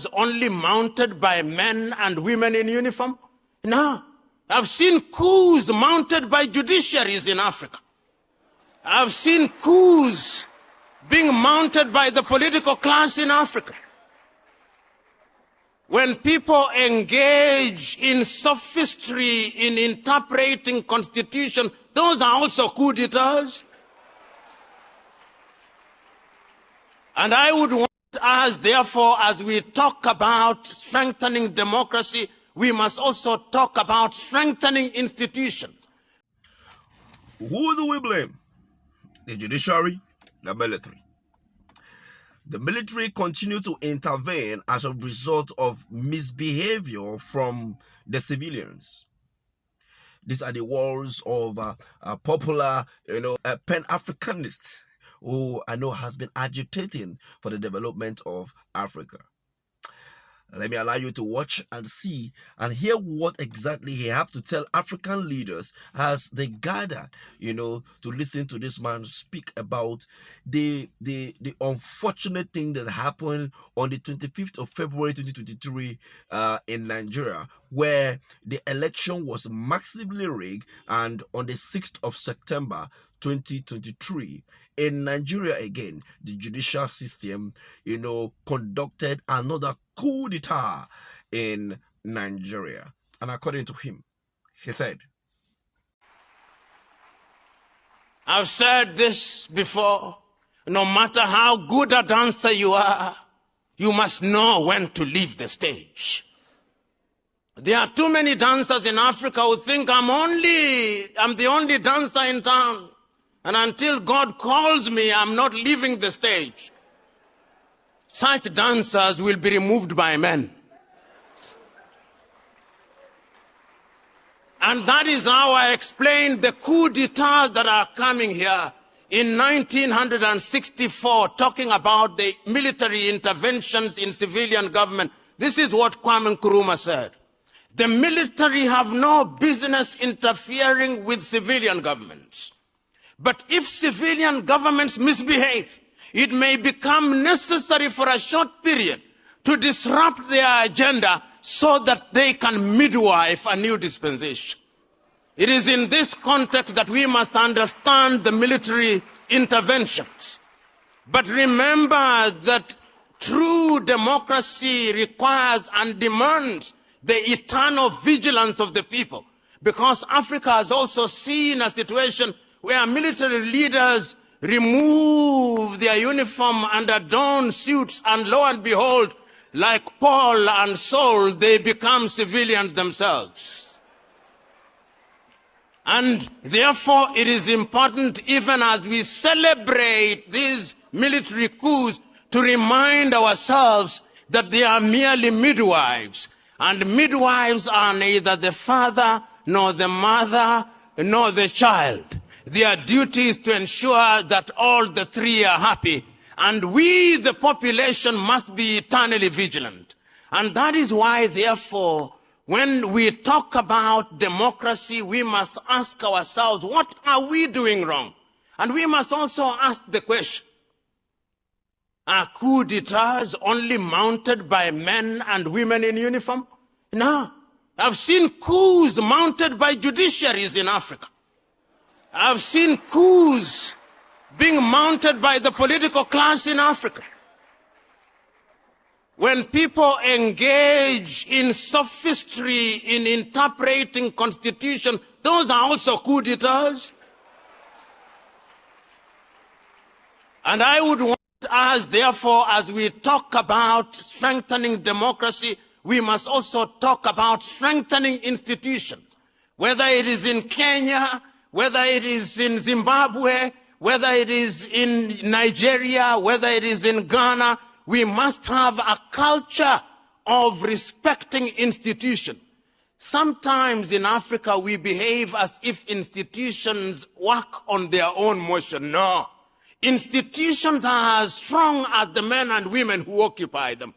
gutters only mounted by men and women in uniform? No. I've seen coups mounted by judiciaries in Africa. I've seen coups being mounted by the political class in Africa. When people engage in sophistry in interpreting constitution, those are also coup d'etats. And I would want us, therefore, as we talk about strengthening democracy, we must also talk about strengthening institutions. Who do we blame? The judiciary, the military. The military continue to intervene as a result of misbehavior from the civilians. These are the words of a popular, Pan-Africanist who I know has been agitating for the development of Africa. Let me allow you to watch and see and hear what exactly he have to tell African leaders as they gather, to listen to this man speak about the unfortunate thing that happened on the 25th of February 2023 in Nigeria, where the election was massively rigged, and on the 6th of September 2023 in Nigeria again, the judicial system, conducted another coup d'etat in Nigeria. And according to him, he said, I've said this before, no matter how good a dancer you are, you must know when to leave the stage. There are too many dancers in Africa who think I'm the only dancer in town. And until God calls me, I'm not leaving the stage. Such dancers will be removed by men. And that is how I explained the coup d'etats that are coming here. In 1964, talking about the military interventions in civilian government, this is what Kwame Nkrumah said. The military have no business interfering with civilian governments. But if civilian governments misbehave, it may become necessary for a short period to disrupt their agenda so that they can midwife a new dispensation. It is in this context that we must understand the military interventions. But remember that true democracy requires and demands the eternal vigilance of the people, because Africa has also seen a situation where military leaders remove their uniform and adorn suits, and lo and behold, like Paul and Saul, they become civilians themselves. And therefore, it is important, even as we celebrate these military coups, to remind ourselves that they are merely midwives. And midwives are neither the father, nor the mother, nor the child. Their duty is to ensure that all the three are happy. And we, the population, must be eternally vigilant. And that is why, therefore, when we talk about democracy, we must ask ourselves, what are we doing wrong? And we must also ask the question, are coup d'etats only mounted by men and women in uniform? No. I've seen coups mounted by judiciaries in Africa. I've seen coups being mounted by the political class in Africa. When people engage in sophistry in interpreting constitution, those are also coup d'etats. And I would want us, therefore, as we talk about strengthening democracy, we must also talk about strengthening institutions. Whether it is in Kenya, whether it is in Zimbabwe, whether it is in Nigeria, whether it is in Ghana, we must have a culture of respecting institutions. Sometimes in Africa we behave as if institutions work on their own motion. No. Institutions are as strong as the men and women who occupy them.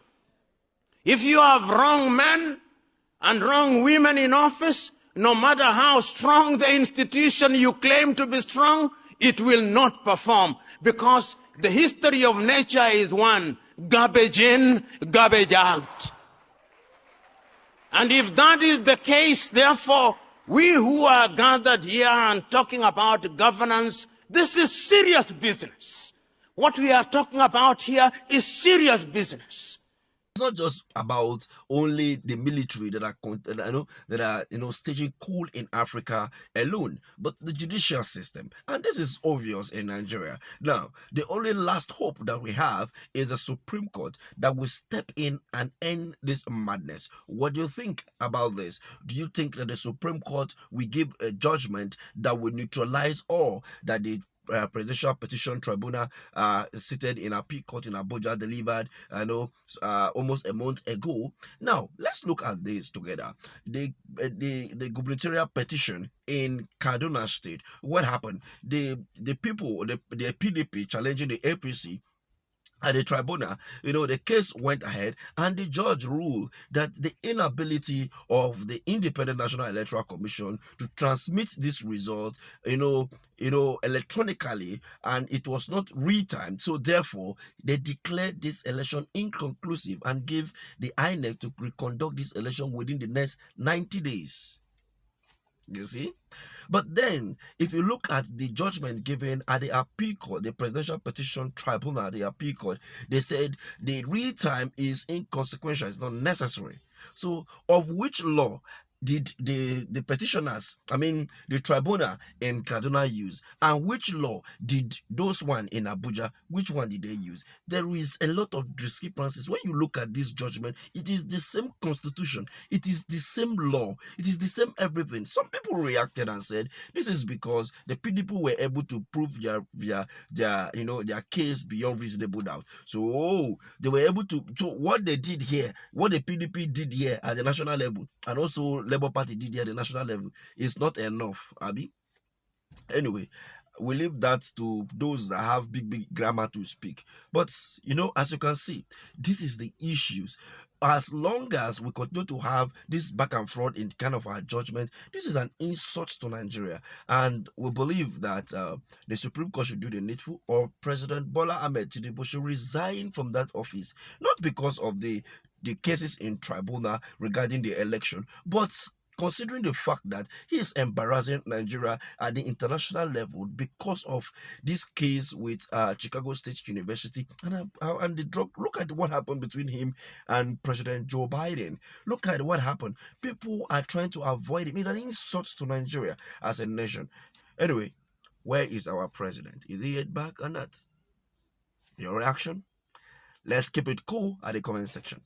If you have wrong men and wrong women in office, no matter how strong the institution you claim to be strong, it will not perform, because the history of nature is one. garbage in, garbage out. And if that is the case, therefore, we who are gathered here and talking about governance, this is serious business. What we are talking about here is serious business. It's not just about only the military that are staging coup in Africa alone, but the judicial system, and this is obvious in Nigeria. Now, the only last hope that we have is the Supreme Court that will step in and end this madness. What do you think about this? Do you think that the Supreme Court will give a judgment that will neutralize all that the Presidential Petition Tribunal seated in appeal court in Abuja delivered almost a month ago? Now let's look at this together. The gubernatorial petition in Kaduna State. What happened? The people, the PDP challenging the APC at the tribunal, the case went ahead and the judge ruled that the inability of the Independent National Electoral Commission to transmit this result, electronically, and it was not real-time. So therefore, they declared this election inconclusive and gave the INEC to reconduct this election within the next 90 days. You see? But then, if you look at the judgment given at the appeal court, the Presidential Petition Tribunal, the appeal court, they said the real time is inconsequential, it's not necessary. So, of which law did the petitioners, the tribunal in Kaduna use, and which law did those one in Abuja, which one did they use? There is a lot of discrepancies. When you look at this judgment, it is the same constitution, it is the same law, it is the same everything. Some people reacted and said this is because the PDP were able to prove their case beyond reasonable doubt. So they were able to. So what they did here, what the PDP did here at the national level, and also Labour Party did here at the national level, is not enough, Abi. Anyway, we leave that to those that have big grammar to speak. But as you can see, this is the issues. As long as we continue to have this back and forth in kind of our judgment, this is an insult to Nigeria, and we believe that the Supreme Court should do the needful, or President Bola Ahmed Tinubu should resign from that office, not because of the cases in tribunal regarding the election, but considering the fact that he is embarrassing Nigeria at the international level because of this case with Chicago State University and the drug. Look at what happened between him and President Joe Biden. Look at what happened. People are trying to avoid him. It's an insult to Nigeria as a nation. Anyway, where is our president? Is he yet back or not? Your reaction? Let's keep it cool at the comment section.